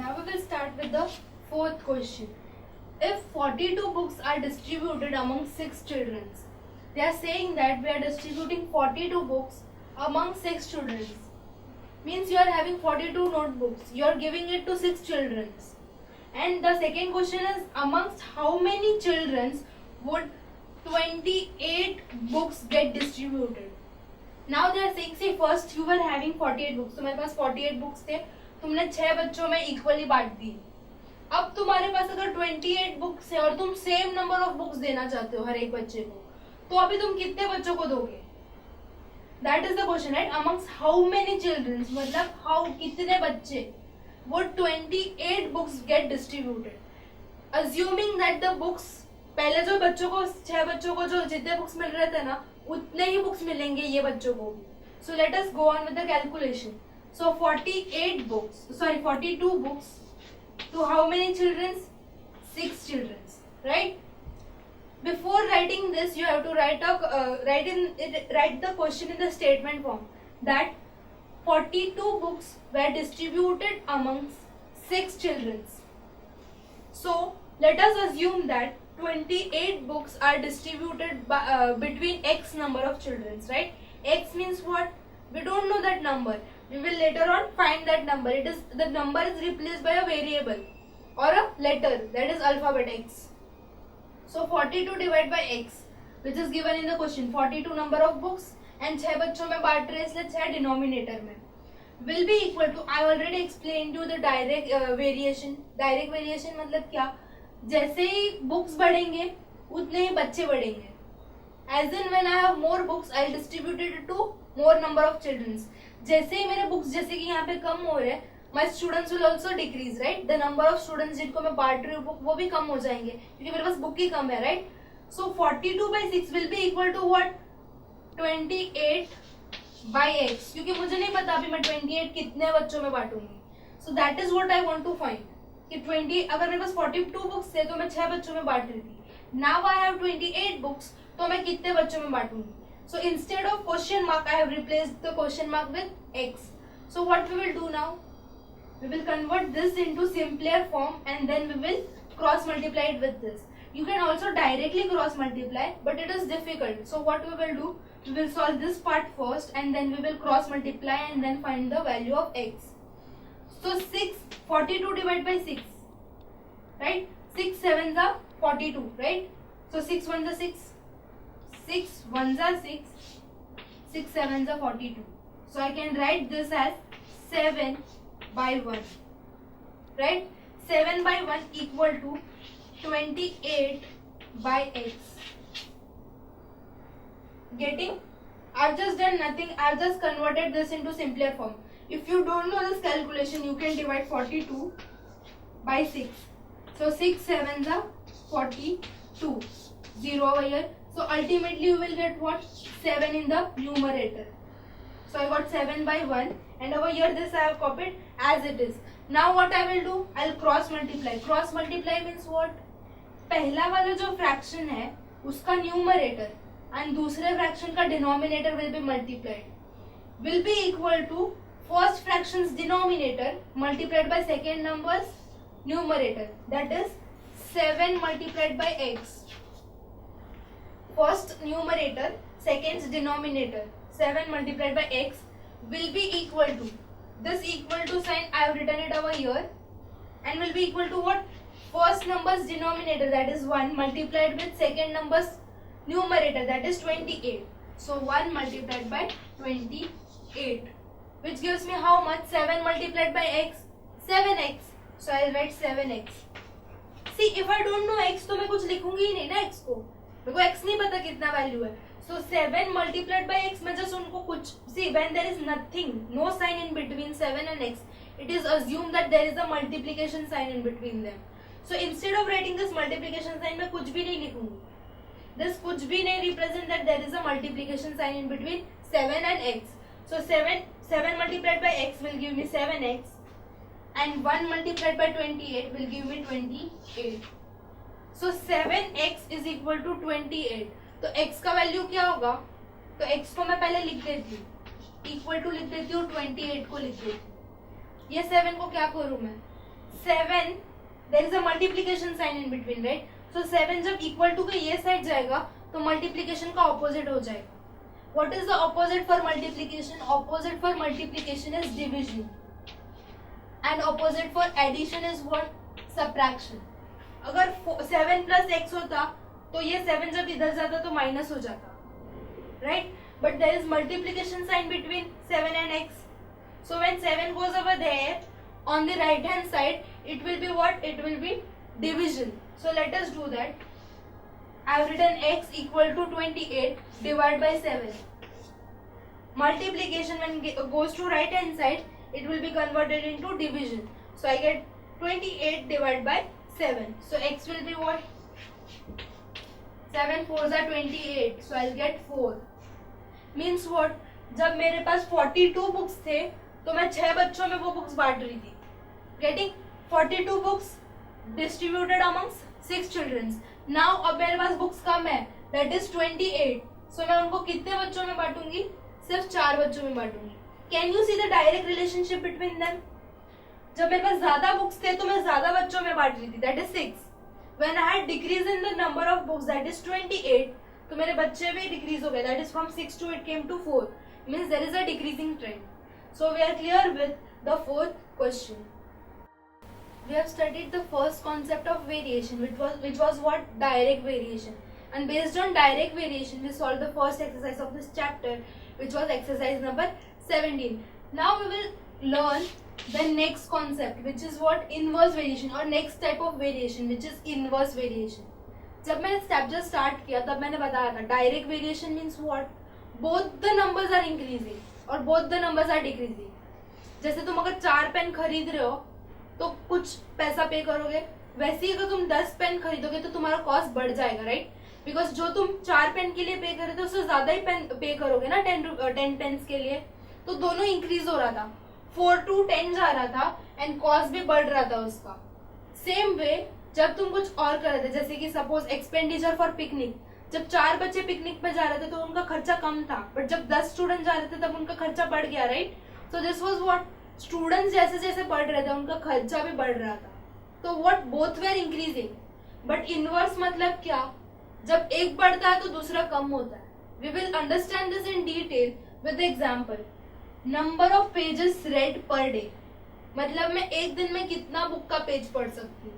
Now we will start with the fourth question. If 42 books are distributed among 6 children, they are saying that we are distributing 42 books among 6 children. Means you are having 42 notebooks. You are giving it to 6 children. And the second question is, amongst how many children would 28 books get distributed? Now they are saying, see, first you were having 48 books. तुम्हारे पास 48 books थे, तुमने 6 बच्चों में equally बांट दी. अब तुम्हारे पास अगर 28 books है और तुम सेम नंबर ऑफ बुक्स देना चाहते हो हर एक बच्चे को, तो अभी तुम कितने बच्चों को दोगे? That is the question, right? Amongst how many children, मतलब हाउ कितने बच्चे would 28 books get distributed, assuming that the books, पहले जो बच्चों को 6 बच्चों को जो जितने बुक्स मिल रहे थे ना, उतने ही बुक्स मिलेंगे ये बच्चों को भी. So let us go on with the calculation. So 42 books to how many children? 6 children, right? Before writing this, you have to write the question in the statement form, that 42 books were distributed amongst 6 children. So let us assume that 28 books are distributed between X number of children, right? X means what? We don't know that number. We will later on find that number. The number is replaced by a variable or a letter, that is alphabet X. So 42 divided by X, which is given in the question, 42 number of books and 6 बच्चों में बांट रहे, इसलिए 6 denominator में, will be equal to, I already explained you the direct variation. Direct variation मतलब क्या? जैसे ही books बढ़ेंगे उतने ही बच्चे बढ़ेंगे. As in when I have more books, I'll distribute it to more number of children. जैसे ही मेरे बुक्स जैसे कि यहाँ पे कम हो रहे हैं, my students will also decrease, right? The number of students जिनको मैं बांट रही हूँ बुक, वो भी कम हो जाएंगे क्योंकि मेरे पास बुक ही कम है, right? So 42 by 6 will be equal to what? 28 by X, क्योंकि मुझे नहीं पता अभी मैं 28 कितने बच्चों में बांटूंगी. So that is what I want to find. कि 20, अगर मेरे पास 42 बुक्स थे तो मैं 6 बच्चों में बांट रही थी. Now I have 28 books, तो मैं कितने बच्चों में बांटूंगी? So instead of question mark, I have replaced the question mark with X. So what we will do now? We will convert this into simpler form and then we will cross multiply it with this. You can also directly cross multiply, but it is difficult. So what we will do? We will solve this part first and then we will cross multiply and then find the value of X. So 42 divided by 6, right? 6 7s are 42, right? So 6 1s are 6, 6 1s are 6, 6 7s are 42. So I can write this as 7 by 1, right? 7 by 1 equal to 28 by X. Getting? I've just done nothing. I've just converted this into simpler form. If you don't know this calculation, you can divide 42 by 6. So 6 7s are 42. 0 over here. So ultimately you will get what? 7 in the numerator. So I got 7 by 1 and over here this I have copied as it is. Now what I will do? I'll cross multiply. Cross multiply means what? पहला वाला जो fraction है उसका numerator and दूसरे fraction का denominator will be multiplied. Will be equal to first fraction's denominator multiplied by second number's numerator. That is 7 multiplied by X. First numerator, second's denominator. 7 multiplied by X will be equal to, this equal to sign I have written it over here, and will be equal to what? First number's denominator, that is 1, multiplied with second number's numerator, that is 28. So 1 multiplied by 28, which gives me how much? 7 multiplied by X, 7x. So I will write 7x. See, if I don't know X तो मैं कुछ लिखूंगी ही नहीं ना X को, मेरे को X नहीं पता कितना वैल्यू है. So 7 multiplied by X, मैं just उनको कुछ, see, when there is nothing, no sign in between 7 and X, it is assumed that there is a multiplication sign in between them. So instead of writing this multiplication sign, मैं कुछ भी नहीं लिखूंगी. This कुछ भी नहीं represent that there is a multiplication sign in between 7 and X. So 7 multiplied by X will give me 7x and 1 multiplied by 28 will give me 28. So 7x is equal to 28. तो x का value क्या होगा? तो x को मैं पहले लिख देती हूँ, इक्वल टू लिख देती हूँ 28 को लिख देती हूँ. ये 7 को क्या करूँ मैं? 7 there is a multiplication sign in between, right? So 7 जब इक्वल टू का ये साइड जाएगा तो मल्टीप्लिकेशन का ऑपोजिट हो जाएगा. What is the opposite for multiplication? Opposite for multiplication is division and opposite for addition is what? Subtraction. अगर 7 plus x होता तो ये 7 जब इधर जाता तो माइनस हो जाता, right? But there is multiplication sign between 7 and x. So when 7 goes over there on the right hand side, it will be what? It will be division. So let us do that. I have written x equal to 28 divided by 7. Multiplication when goes to right hand side, it will be converted into division. So I get 28 divided by 7. So x will be what? 7 4s are 28. So I'll get 4. Means what? जब मेरे पास 42 books थे तो मैं 6 बच्चों में वो books बांट रही थी. Getting? 42 books distributed amongst 6 childrens. Now अब मेरे पास बुक्स कम है, दैट इज 28. सो मैं उनको कितने बच्चों में बांटूंगी? सिर्फ 4 बच्चों में बांटूंगी. Can you see the direct relationship between them? जब मेरे पास ज्यादा बुक्स थे तो मैं ज्यादा बच्चों में बांट रही थी, that is 6. When I had decrease in the number of books, that is 28, तो मेरे बच्चे भी डिक्रीज हो गए, that is from 6 to it came to 4. Means there is a decreasing trend. So we are clear with the fourth question. We have studied the first concept of variation, which was what? Direct variation. And based on direct variation, we solved the first exercise of this chapter, which was exercise number 17. Now we will learn the next concept, which is what? Inverse variation, or next type of variation, which is inverse variation. जब मैंने chapter start किया तब मैंने बताया था direct variation means what? Both the numbers are increasing और both the numbers are decreasing. जैसे तुम अगर 4 पेन खरीद रहे हो तो कुछ पैसा पे करोगे, वैसे ही अगर तुम 10 पेन खरीदोगे तो तुम्हारा कॉस्ट बढ़ जाएगा, राइट? बिकॉज जो तुम 4 पेन के लिए पे कर रहे थे उससे ज्यादा ही पेन पे करोगे ना 10 पेन्स के लिए. तो दोनों इंक्रीज हो रहा था, 4 to 10 जा रहा था एंड कॉस्ट भी बढ़ रहा था उसका. सेम वे जब तुम कुछ और कर रहे थे, जैसे कि सपोज एक्सपेंडिचर फॉर पिकनिक, जब 4 बच्चे पिकनिक पे जा रहे थे तो उनका खर्चा कम था, बट जब 10 स्टूडेंट जा रहे थे तब उनका खर्चा बढ़ गया, right? So this was what? Students जैसे जैसे बढ़ रहे थे उनका खर्चा भी बढ़ रहा था. तो what? Both where increasing. But inverse मतलब क्या? जब एक बढ़ता है तो दूसरा कम होता है. We will understand this in detail with example. Number of pages read per day, मतलब मैं एक दिन में कितना बुक का पेज पढ़ सकती हूँ.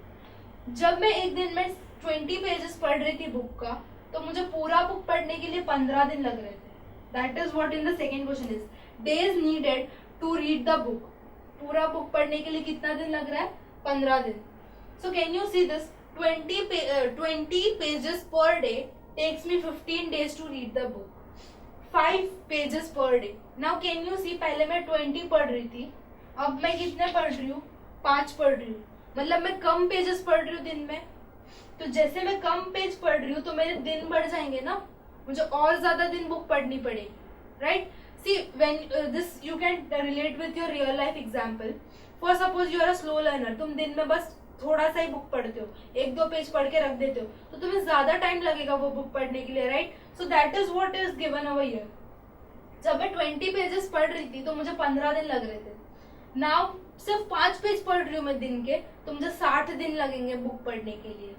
जब मैं एक दिन में 20 पेजेस पढ़ रही थी बुक का, तो मुझे पूरा बुक पढ़ने के लिए 15 दिन लग रहे थे. That is what in the second question is days needed to read the book. पूरा बुक पढ़ने के लिए कितना दिन लग रहा है? 15 दिन. So can you see this? 20 pages per day takes me 15 days to read the book. 5 pages per day. Now can you see? पहले मैं 20 पढ़ रही थी, अब मैं कितने पढ़ रही हूँ? 5 पढ़ रही हूँ. मतलब मैं कम पेजेस पढ़ रही हूँ दिन में. तो जैसे मैं कम पेज पढ़ रही हूँ तो मेरे दिन बढ़ जाएंगे ना, मुझे और ज्यादा दिन बुक पढ़नी पड़ेगी, right? See when this you can relate with your real life example. For suppose you are a slow learner, तुम दिन में बस थोड़ा सा ही बुक पढ़ते हो, 1-2 पेज पढ़ के रख देते हो, तो तुम्हें ज्यादा टाइम लगेगा वो बुक पढ़ने के लिए, right? So that is what is given over here. जब मैं 20 पेजेस पढ़ रही थी तो मुझे 15 दिन लग रहे थे. नाउ सिर्फ 5 पेज पढ़ रही हूँ मैं दिन के, तो मुझे 60 दिन लगेंगे बुक पढ़ने के लिए.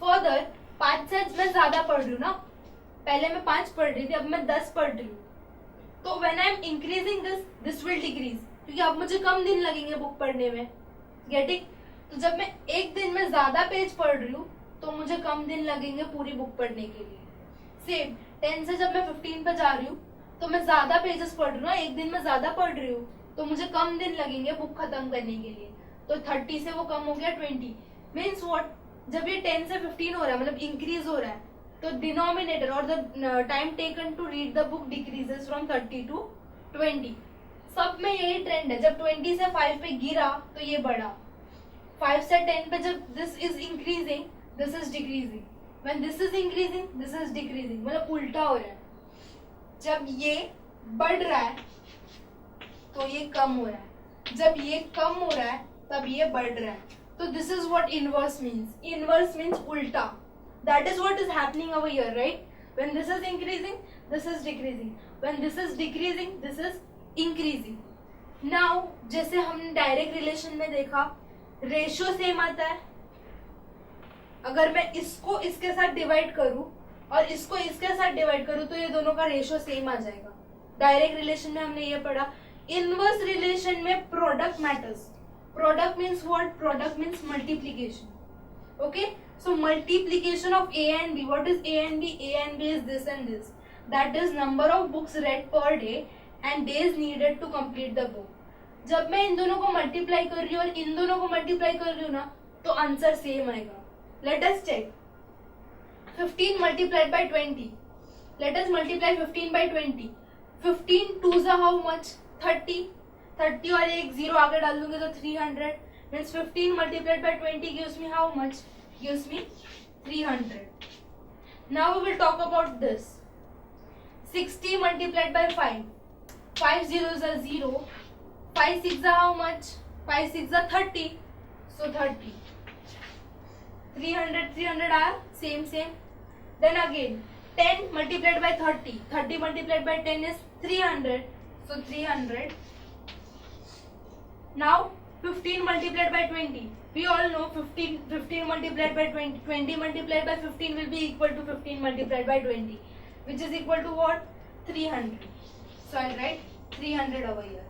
फर्दर 5 से मैं ज्यादा पढ़ रही हूँ ना, पहले मैं 5 पढ़ रही थी, अब मैं 10 पढ़ रही हूँ. तो when I am increasing this will decrease, क्योंकि अब मुझे कम दिन लगेंगे बुक पढ़ने में. गेटिंग? तो जब मैं एक दिन में ज्यादा पेज पढ़ रही हूँ तो मुझे कम दिन लगेंगे पूरी बुक पढ़ने के लिए. सेम 10 से जब मैं 15 पे जा रही हूँ तो मैं ज्यादा पेजेस पढ़ रही हूँ, एक दिन में ज्यादा पढ़ रही हूँ, तो मुझे कम दिन लगेंगे बुक खत्म करने के लिए. तो 30 से वो कम हो गया 20. Means what? जब ये 10 से 15 हो रहा है, मतलब इंक्रीज हो रहा है, तो डिनोमिनेटर और the time taken to read the book decreases from 30 to 20. सब में यही ट्रेंड है. जब 20 से 5 पे गिरा तो ये बढ़ा, 5 से 10 पे जब this is increasing this is decreasing, when this is increasing this is decreasing, मतलब उल्टा हो रहा है. जब ये बढ़ रहा है तो ये कम हो रहा है, जब ये कम हो रहा है तब ये बढ़ रहा है. तो this is what inverse means. Inverse means उल्टा. That is what is happening over here, right? When this is increasing this is decreasing, when this is decreasing this is increasing. Now जैसे हमने डायरेक्ट रिलेशन में देखा ratio same आता है. अगर मैं इसको इसके साथ डिवाइड करूं और इसको इसके साथ डिवाइड करूं तो ये दोनों का रेशियो सेम आ जाएगा. डायरेक्ट रिलेशन में हमने ये पढ़ा. इनवर्स रिलेशन में product matters. Product means what? Product means multiplication. Okay, so multiplication of a and b. What is a and b? A and b is this and this. That is number of books read per day and days needed to complete the book. जब मैं इन दोनों को multiply कर रही हूँ और इन दोनों को मल्टीप्लाई कर रही हूँ ना, तो आंसर सेम आएगा. Let us check. 15 multiplied by 20. Let us multiply 15 by 20. 15 twos are how much? 30. 30 और एक जीरो आगे डाल दूंगी तो 300. Means 15 multiplied by 20 gives me how much? Gives me 300. Now we will talk about this. 60 multiplied by 5. 5 zeros are 0. 5 6 are how much? 5 6 are 30. So 30. 300 are same. Then again 10 multiplied by 30. 30 multiplied by 10 is 300. So 300. Now 15 multiplied by 20. We all know 15 multiplied by 20. 20 multiplied by 15 will be equal to 15 multiplied by 20. Which is equal to what? 300. So I'll write 300 over here.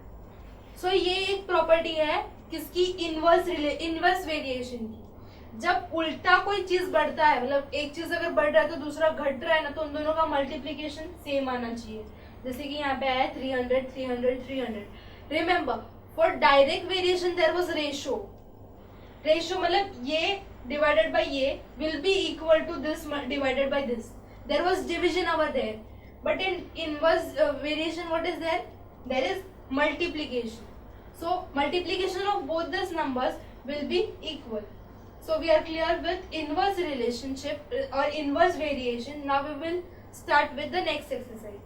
So ये एक property है किसकी? Inverse variation की. जब उल्टा कोई चीज बढ़ता है, मतलब एक चीज अगर बढ़ रहा है तो दूसरा घट रहा है ना, तो उन दोनों का मल्टीप्लीकेशन सेम आना चाहिए. जैसे कि यहाँ पे आया 300 300 300. Remember, for direct variation there was ratio मतलब ये divided by ये will be equal to this divided by this. There was division over there, but in inverse variation what is there? There is multiplication. So multiplication of both these numbers will be equal. So we are clear with inverse relationship or inverse variation. Now we will start with the next exercise.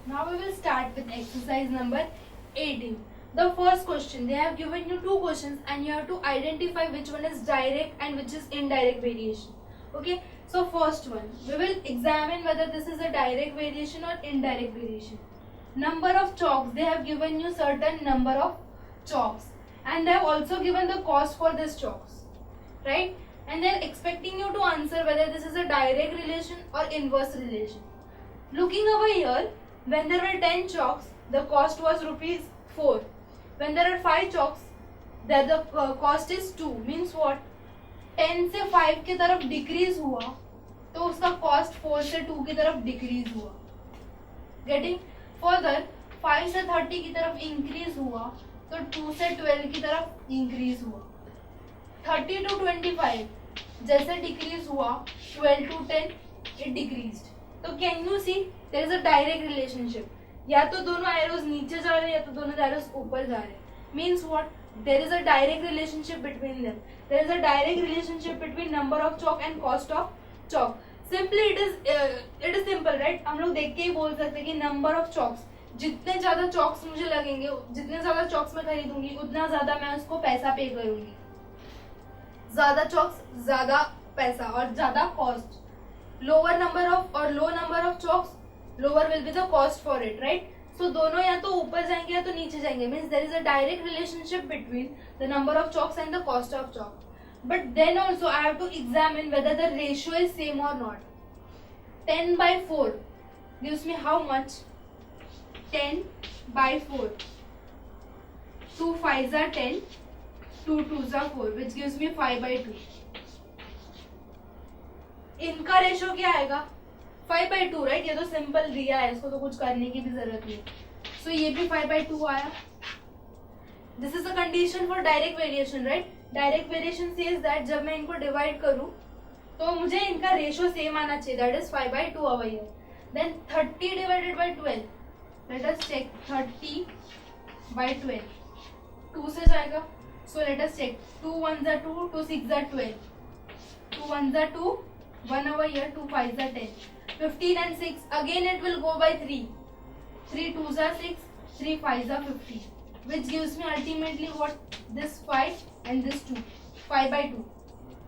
Now we will start with exercise number 18. The first question, they have given you two questions and you have to identify which one is direct and which is indirect variation. Okay, so first one, we will examine whether this is a direct variation or indirect variation. Number of chalks, they have given you certain number of chalks and they have also given the cost for this chalks, right? And they are expecting you to answer whether this is a direct relation or inverse relation. Looking over here, when there were 10 chalks, the cost was rupees 4. When there are 5 chalks, then the cost is 2. Means what? 10 से 5 की तरफ decrease हुआ तो उसका cost 4 से 2 की तरफ decrease हुआ. Getting? Further 5 से 30 की तरफ increase हुआ तो 2 से 12 की तरफ increase हुआ. 30 to 25 जैसे decrease हुआ 12 to 10 it decreased. तो can you see there is a direct relationship. या तो दोनों एरोज नीचे जा रहे हैं या तो दोनों एरोज ऊपर जा रहे हैं. Means what? There is a direct relationship between them. There is a direct relationship between number of chalk and cost of chalk. Simply it is simple, right? हम लोग देख के ही बोल सकते हैं कि नंबर ऑफ चॉक्स, जितने ज्यादा चॉक्स मुझे लगेंगे, जितने ज्यादा चॉक्स मैं खरीदूंगी उतना ज्यादा मैं उसको पैसा पे करूंगी. ज्यादा चॉक्स ज्यादा पैसा और ज्यादा कॉस्ट. लोअर नंबर ऑफ और low number of chalks, lower will be the cost for it, right? So दोनों या तो ऊपर जाएंगे या तो नीचे जाएंगे. Means there is a direct relationship between the number of chalks and the cost of chalk. But then also I have to examine whether the ratio is same or not. 10 by 4 gives me how much? 10 by 4. 2 5s are 10, 2 2s are 4, which gives me 5 by 2. इनका ratio क्या आएगा? 5 by 2, right? ये तो simple दिया है, इसको तो कुछ करने की भी जरूरत नहीं. सो ये भी 5 by 2 आया. This is a condition for direct variation, right? Direct variation says that जब मैं इनको डिवाइड करूं तो मुझे इनका रेशियो सेम आना चाहिए. That is 5 by 2 over here. Then 30 divided by 12. Let us check. 30 by 12 2 से जाएगा. So let us check. 2 1s are 2, 2 6s are 12, 2 1s are 2, 1 over here, 2 5s are 10. 15 and 6, again it will go by 3. 3 2s are 6, 3 5s are 15, which gives me ultimately what? This 5 and this 2. 5 by 2,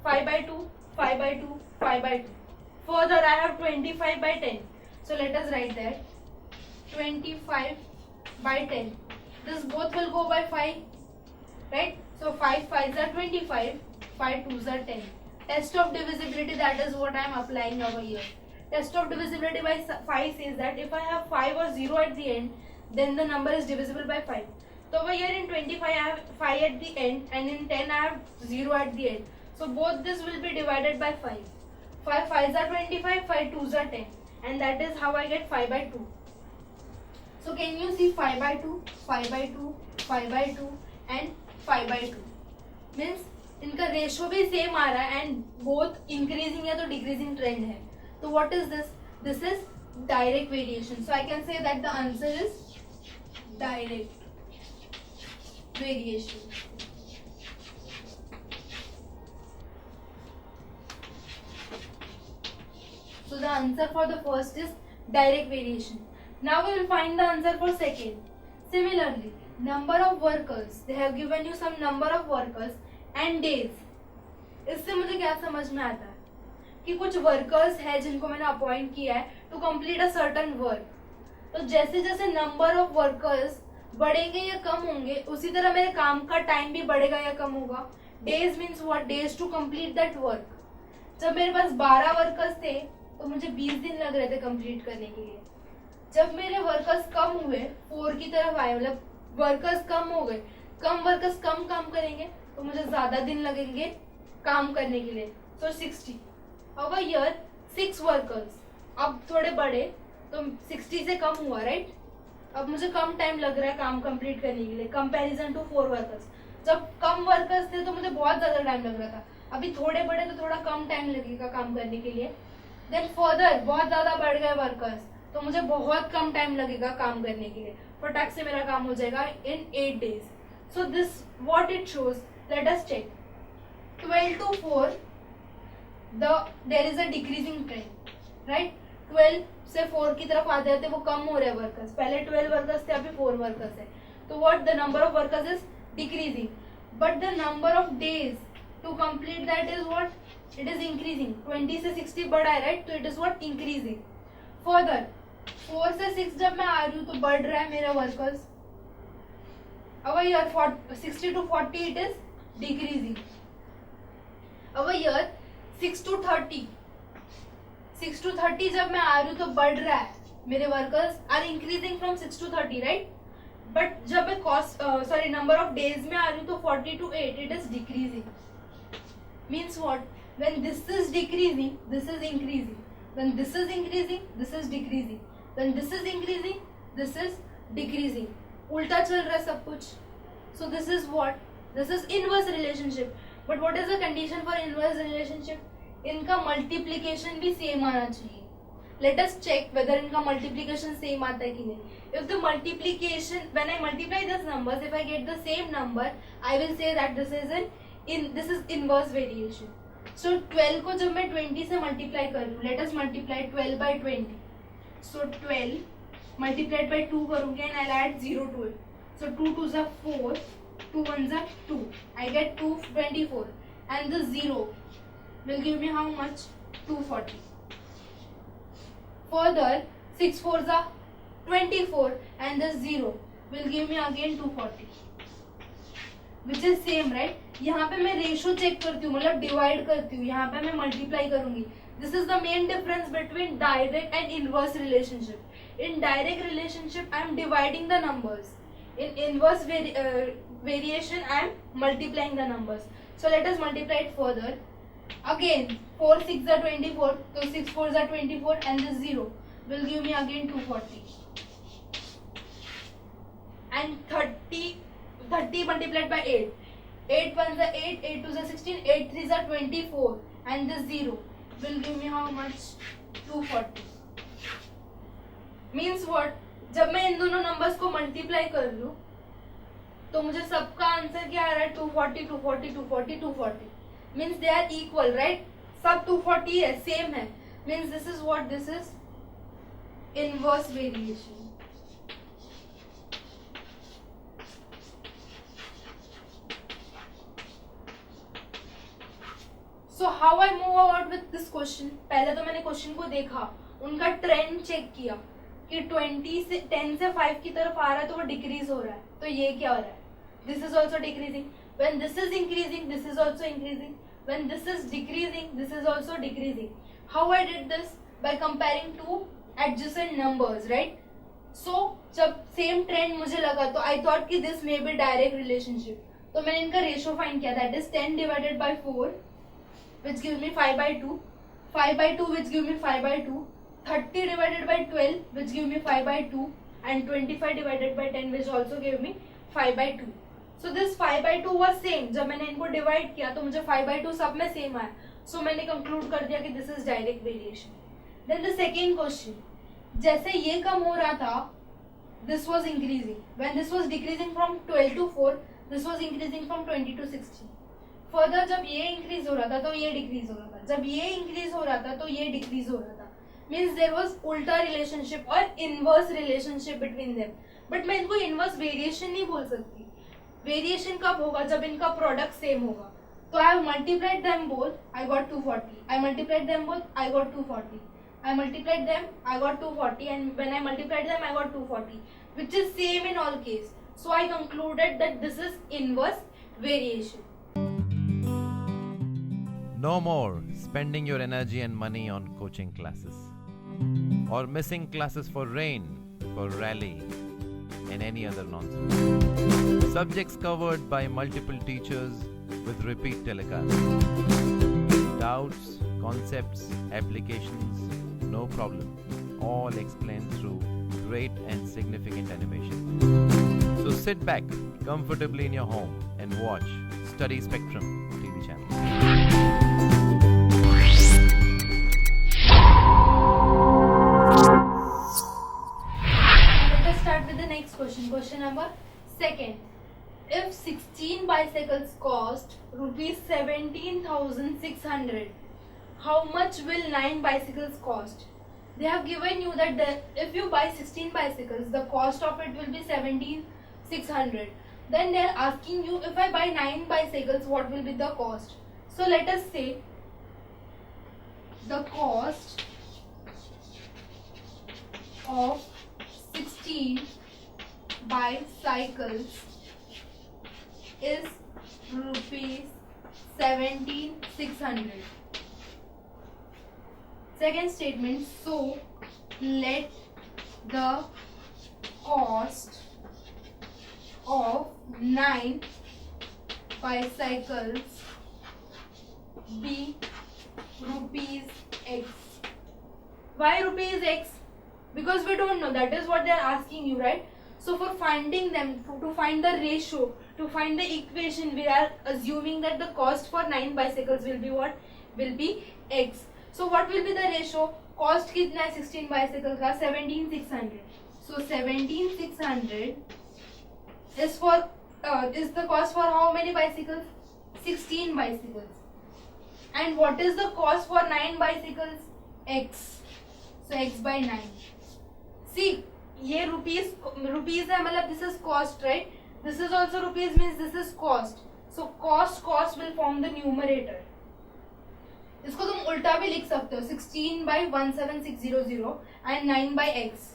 5 by 2, 5 by 2, 5 by 2. Further I have 25 by 10. So let us write that. 25 by 10. This both will go by 5, right? So 5 5s are 25, 5 2s are 10. Test of divisibility, that is what I am applying over here. Test of divisibility by 5 says that if I have 5 or 0 at the end, then the number is divisible by 5. So over here in 25 I have 5 at the end, and in 10 I have 0 at the end. So both this will be divided by 5. 5 5s are 25, 5 2s are 10, and that is how I get 5 by 2. So can you see 5 by 2, 5 by 2, 5 by 2 and 5 by 2? Means इनका ratio भी same आ रहा है and both increasing या तो decreasing trend है. तो what is this? This is direct variation. So I can say that the answer is direct variation. So the answer for the first is direct variation. Now we will find the answer for second. Similarly, number of workers. They have given you some number of workers and days. इससे मुझे क्या समझ में आता है कि कुछ workers है जिनको मैंने अपॉइंट किया है to complete a certain work. तो जैसे जैसे नंबर ऑफ वर्कर्स बढ़ेंगे या कम होंगे उसी तरह मेरे काम का टाइम भी बढ़ेगा या कम होगा. Days means what? Days to complete that work. जब मेरे पास 12 वर्कर्स थे तो मुझे 20 दिन लग रहे थे कंप्लीट करने के लिए. जब मेरे वर्कर्स कम हुए 4 की तरफ आए, मतलब वर्कर्स कम हो गए, कम वर्कर्स कम काम करेंगे तो मुझे ज्यादा दिन लगेंगे काम करने के लिए. सो 60. ओवर हियर 6 वर्कर्स अब थोड़े बड़े तो 60 से कम हुआ, राइट? अब मुझे कम टाइम लग रहा है काम कंप्लीट करने के लिए कंपैरिजन टू 4 वर्कर्स. जब कम वर्कर्स थे तो मुझे बहुत ज्यादा टाइम लग रहा था, अभी थोड़े बड़े तो थोड़ा कम टाइम लगेगा काम करने के लिए. देन फर्दर बहुत ज्यादा बढ़ गए वर्कर्स तो मुझे बहुत कम टाइम लगेगा काम करने के लिए. फटाक से मेरा काम हो जाएगा in 8 days. So this what it shows, let us check. 12 to 4 there is a decreasing trend, right? 12 से 4 की तरफ आते आते वो कम हो रहे वर्कर्स. पहले 12 वर्कर्स थे, अभी 4 वर्कर्स है. तो what the number of workers is decreasing, but the number of days to complete that is what? It is increasing. 20 से 60 बढ़ा है, right? तो it is what? Increasing. Further 4 से 6 जब मैं आ रही हूँ तो बढ़ रहा है मेरा workers. Over here 60 to 40 it is decreasing. Over here 6 to 30 जब मैं आ रही हूँ तो बढ़ रहा है. मेरे workers are increasing from 6 to 30, right? But जब मैं नंबर ऑफ डेज में आ रही हूँ तो 40 to 8 it is decreasing. Means what? When this is decreasing, this is increasing. When this is increasing, this is decreasing. When this is increasing, this is decreasing. उल्टा चल रहा है सब कुछ. So this is what? This is inverse relationship. But what is the condition for inverse relationship? इनका multiplication भी same आना चाहिए. Let us check whether इनका multiplication same आता है कि नहीं. If the multiplication, when I multiply these numbers, if I get the same number, I will say that this is inverse variation. So 12 को जब मैं 20 से multiply कर लूँ, let us multiply 12 by 20. So 12 multiplied by 2 करूँगी and I'll add 0 to it. So 2 2s are 4, 2 1s are 2. I get 224 and the 0 will give me how much? 240. Further 6 4s are 24 and the 0 will give me again 240. Which is same, right? यहाँ पे मैं ratio check करती हूँ, मतलब divide करती हूँ, यहाँ पे मैं मल्टीप्लाई करूंगी. This is the main difference between direct and inverse relationship. In direct relationship, I am dividing the numbers. In inverse variation, I am multiplying the numbers. So let us multiply it further. Again, 4 6 are 24, so 6 4s are 24 and the 0 will give me again 240. And 30 multiplied by 8. 8 1s are 8, 8 2s are 16, 8 3s are 24 and the 0 will give me how much? 240. Means what? जब मैं इन दोनों numbers को multiply कर लूं तो मुझे सबका answer क्या आ रहा है? 240 240 240 240. Means they are equal, right? सब 240 है, सेम है. Means this is what? This is inverse variation. So how I move out with this question? पहले तो मैंने क्वेश्चन को देखा, उनका ट्रेंड चेक किया कि 10 से 5 की तरफ आ रहा है तो वो डिक्रीज हो रहा है. तो ये क्या हो रहा है? This is also decreasing. When this is increasing, this is also increasing. When this is decreasing, this is also decreasing. How I did this? By comparing two adjacent numbers, right? So जब same trend मुझे लगा तो I thought कि this may be direct relationship. तो मैंने इनका ratio find किया. That is 10 divided by 4, which gives me 5 by 2. 5 by 2, which gives me 5 by 2. 30 divided by 12, which gives me 5 by 2. And 25 divided by 10, which also gave me 5 by 2. So this 5 by 2 was same. जब मैंने इनको divide किया तो मुझे 5 by 2 सब में same आया. So मैंने conclude कर दिया कि this is direct variation. Then the second question. जैसे ये कम हो रहा था, this was increasing. When this was decreasing from 12 to 4, this was increasing from 20 to 16. Further जब ये increase हो रहा था तो ये decrease हो रहा था. जब ये increase हो रहा था तो ये decrease हो रहा था. Means there was उल्टा relationship or inverse relationship between them. But मैं इनको inverse variation नहीं बोल सकती. Variation कब होगा? जब इनका product same होगा. So I have multiplied them both. I got 240. I multiplied them both. I got 240. I multiplied them. I got 240. And when I multiplied them, I got 240, which is same in all case. So I concluded that this is inverse variation. No more spending your energy and money on coaching classes or missing classes for rain, for rally, and any other nonsense. Subjects covered by multiple teachers with repeat telecasts. Doubts, concepts, applications, no problem. All explained through great and significant animation. So sit back comfortably in your home and watch Study Spectrum TV channel. Question number second. If 16 bicycles cost rupees 17,600, how much will 9 bicycles cost? They have given you that if you buy 16 bicycles, the cost of it will be 17,600. Then they are asking you, if I buy 9 bicycles, what will be the cost? So let us say the cost of 16 bicycles is rupees 17,600. Second statement, so let the cost of 9 bicycles be rupees X. Why rupees X? Because we don't know. That is what they are asking you, right? So for finding them, to find the ratio, to find the equation, we are assuming that the cost for 9 bicycles will be what? Will be X. So what will be the ratio? Cost कितना है 16 bicycles का? 17,600. So 17,600 is for is the cost for how many bicycles? 16 bicycles. And what is the cost for 9 bicycles? X. So X by 9. See, ये rupees है, मतलब this is cost, right? This is also rupees, means this is cost. So cost will form the numerator. इसको तुम उल्टा भी लिख सकते हो, 16 by 17600 and 9 by X.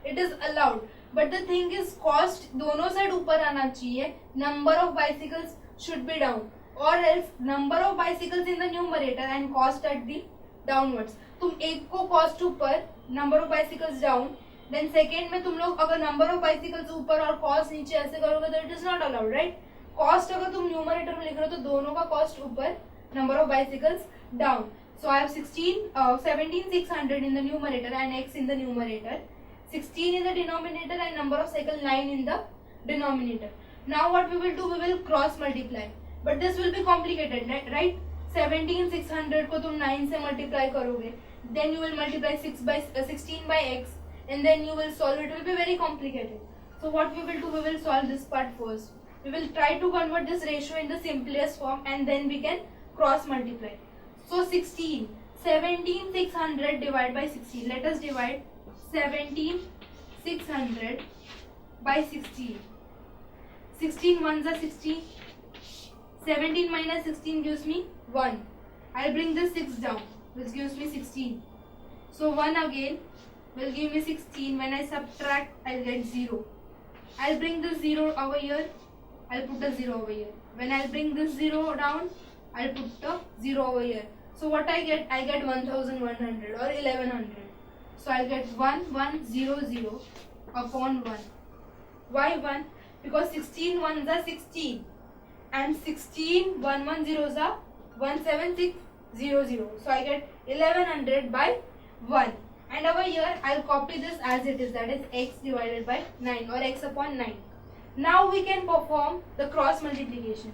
It is allowed. But the thing is, cost दोनों साइड ऊपर आना चाहिए. Number of bicycles should be down, or else number of bicycles in the numerator and cost at the downwards. तुम एक को cost ऊपर, number of bicycles down. Then second में तुम लोग अगर number of bicycles ऊपर और cost नीचे ऐसे करोगे तो it is not allowed, right? Cost अगर तुम numerator में लिख रहे हो तो दोनों का cost ऊपर, number of bicycles down. So I have 17,600 in the numerator and X in the numerator, 16 in the denominator and number of cycle 9 in the denominator. Now what we will do, we will cross multiply. But this will be complicated, right? 17,600 को तुम 9 से multiply करोगे, then you will multiply 16 by X, and then you will solve it. It will be very complicated. So what we will do, we will solve this part first. We will try to convert this ratio in the simplest form and then we can cross multiply. So 17,600 divided by 16. Let us divide 17,600 by 16. 16 ones are 16. 17 minus 16 gives me 1. I'll bring the 6 down, which gives me 16. So 1 again will give me 16. When I subtract, I'll get 0. I'll bring the 0 over here. I'll put the 0 over here. When I'll bring this 0 down, I'll put the 0 over here. So what I get 1100 or 1100. So I'll get 1100 upon 1. Why 1? Because 16 ones are 16 and 16 110s are 17600. So I get 1100 by 1. And over here I'll copy this as it is, that is x divided by 9 or x upon 9. Now we can perform the cross multiplication.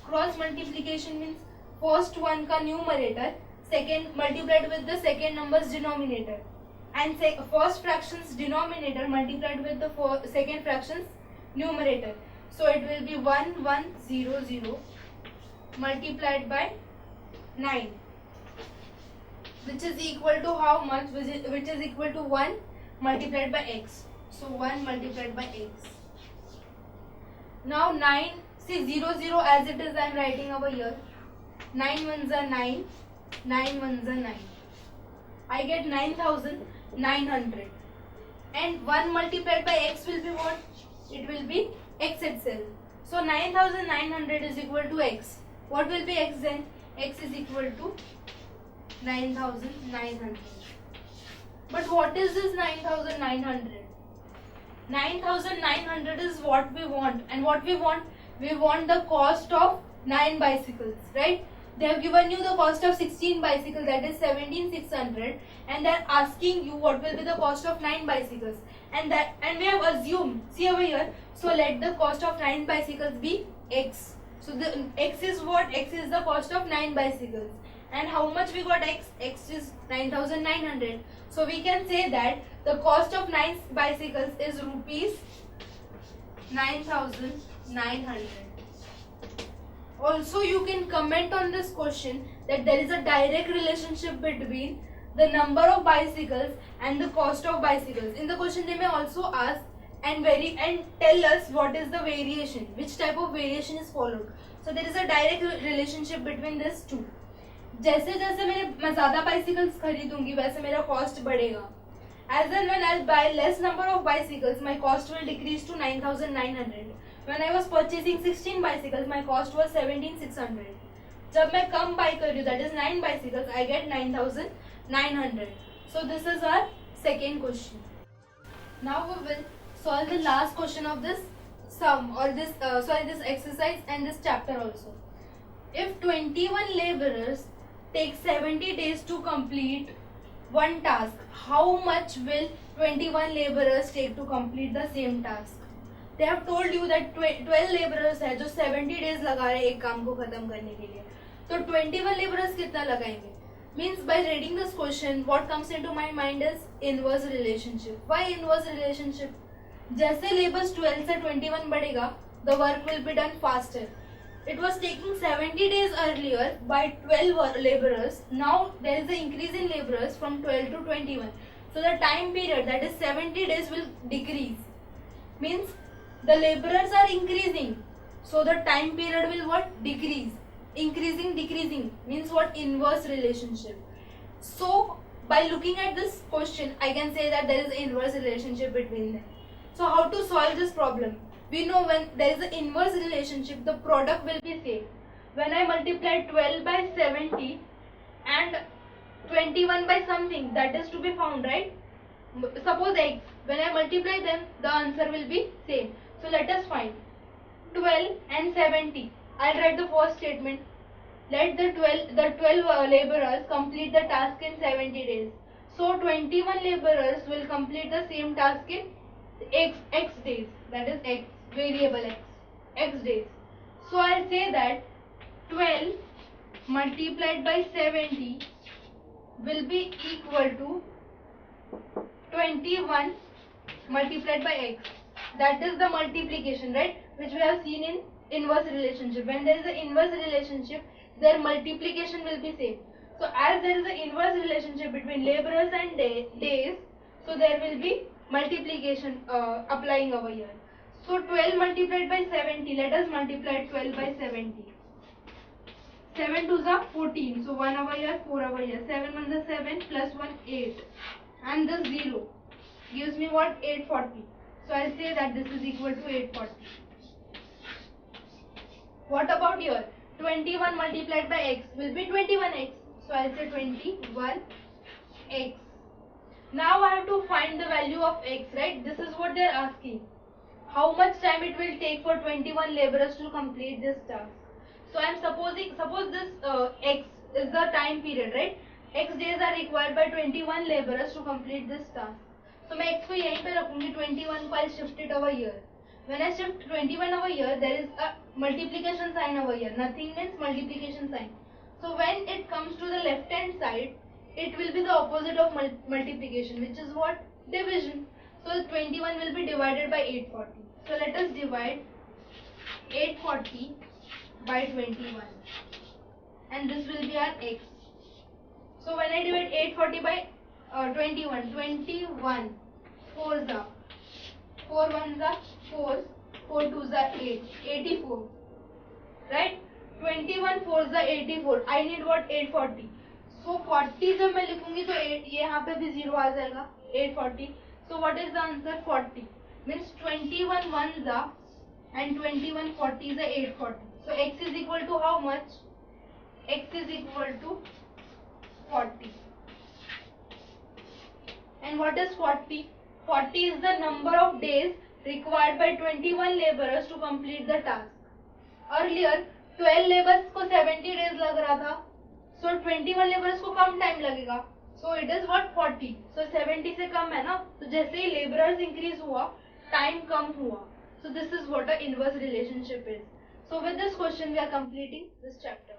Cross multiplication means first one का numerator, second multiplied with the second number's denominator, and first fraction's denominator multiplied with the second fraction's numerator. So it will be 1100 multiplied by 9, which is equal to how much? Which is equal to 1 multiplied by x. So 1 multiplied by x. Now 9, see 00 as it is I am writing over here. 9 ones are 9, 9 ones are 9. I get 9900. And 1 multiplied by x will be what? It will be x itself. So 9900 is equal to x. What will be x then? X is equal to 9900. But what is this 9900? 9900 is what we want. And what we want? We want the cost of 9 bicycles, right? They have given you the cost of 16 bicycles, that is 17600, and they are asking you what will be the cost of 9 bicycles. And we have assumed, see over here, so let the cost of 9 bicycles be x. So the x is what? X is the cost of 9 bicycles. And how much we got x? X is 9900. So we can say that the cost of 9 bicycles is rupees 9900. Also, you can comment on this question that there is a direct relationship between the number of bicycles and the cost of bicycles. In the question, they may also ask and tell us what is the variation, which type of variation is followed. So there is a direct relationship between these two. जैसे जैसे मैं ज़्यादा bicycles खरीदूंगी वैसे मेरा cost बढ़ेगा. As and when I'll buy less number of bicycles, my cost will decrease to 9900. When I was purchasing 16 bicycles, my cost was 17600. जब मैं कम buy कर रही हूँ, that is 9 bicycles, I get 9900. So this is our second question. Now we will solve the last question of this sum or this this exercise and this chapter also. If 21 laborers take 70 days to complete one task, how much will 21 laborers take to complete the same task? They have told you that 12 laborers है जो 70 days लगा रहे हैं एक काम को खत्म करने के लिए. तो 21 laborers कितना लगाएंगे? Means by reading this question, what comes into my mind is inverse relationship. Why inverse relationship? जैसे laborers 12 से 21 बढ़ेगा, the work will be done faster. It was taking 70 days earlier by 12 laborers. Now there is an increase in laborers from 12 to 21. So the time period, that is 70 days, will decrease. Means the laborers are increasing. So the time period will what? Decrease. Increasing, decreasing. Means what? Inverse relationship. So by looking at this question, I can say that there is an inverse relationship between them. So how to solve this problem? We know when there is an inverse relationship, the product will be same. When I multiply 12 by 70 and 21 by something, that is to be found, right? Suppose x. When I multiply them, the answer will be same. So let us find 12 and 70. I'll write the first statement. Let the 12 laborers complete the task in 70 days. So 21 laborers will complete the same task in x days. That is x, variable x days. So I'll say that 12 multiplied by 70 will be equal to 21 multiplied by x. That is the multiplication, right? Which we have seen in inverse relationship. When there is an inverse relationship, their multiplication will be same. So as there is an inverse relationship between laborers and days, so there will be multiplication applying over here. So 12 multiplied by 70, let us multiply 12 by 70. 7 2s are 14, so 1 over here, 4 over here. 7 1s are 7, plus 1 8. And this 0 gives me what? 840. So I'll say that this is equal to 840. What about here? 21 multiplied by x will be 21x. So I'll say 21x. Now I have to find the value of x, right? This is what they're asking. How much time it will take for 21 laborers to complete this task? So I am suppose this x is the time period, right? X days are required by 21 laborers to complete this task. So मैं x को यहीं पे रखूंगी 21 को I'll shift it over here. When I shift 21 over here, there is a multiplication sign over here. Nothing means multiplication sign. So when it comes to the left hand side, it will be the opposite of multiplication, which is what? Division. So 21 will be divided by 840. So let us divide 840 by 21. And this will be our x. So when I divide 840 by 21, 21 4s are 4 1s are 4, 4 2s are 8, 84. Right? 21 4s are 84. I need what? 840. So 40 जब मैं लिखूंगी तो 8 यहाँ पे भी 0 आ जाएगा 840. So what is the answer? 40. Means 21 1s are and 21 40s are 840. So x is equal to how much? X is equal to 40. And what is 40? 40 is the number of days required by 21 laborers to complete the task. Earlier 12 laborers को 70 days लग रहा था. So 21 laborers को कम time लगेगा. So it is what? 40. So 70 से कम है ना. तो जैसे ही laborers increase हुआ, time कम हुआ. So this is what a inverse relationship is. So with this question we are completing this chapter.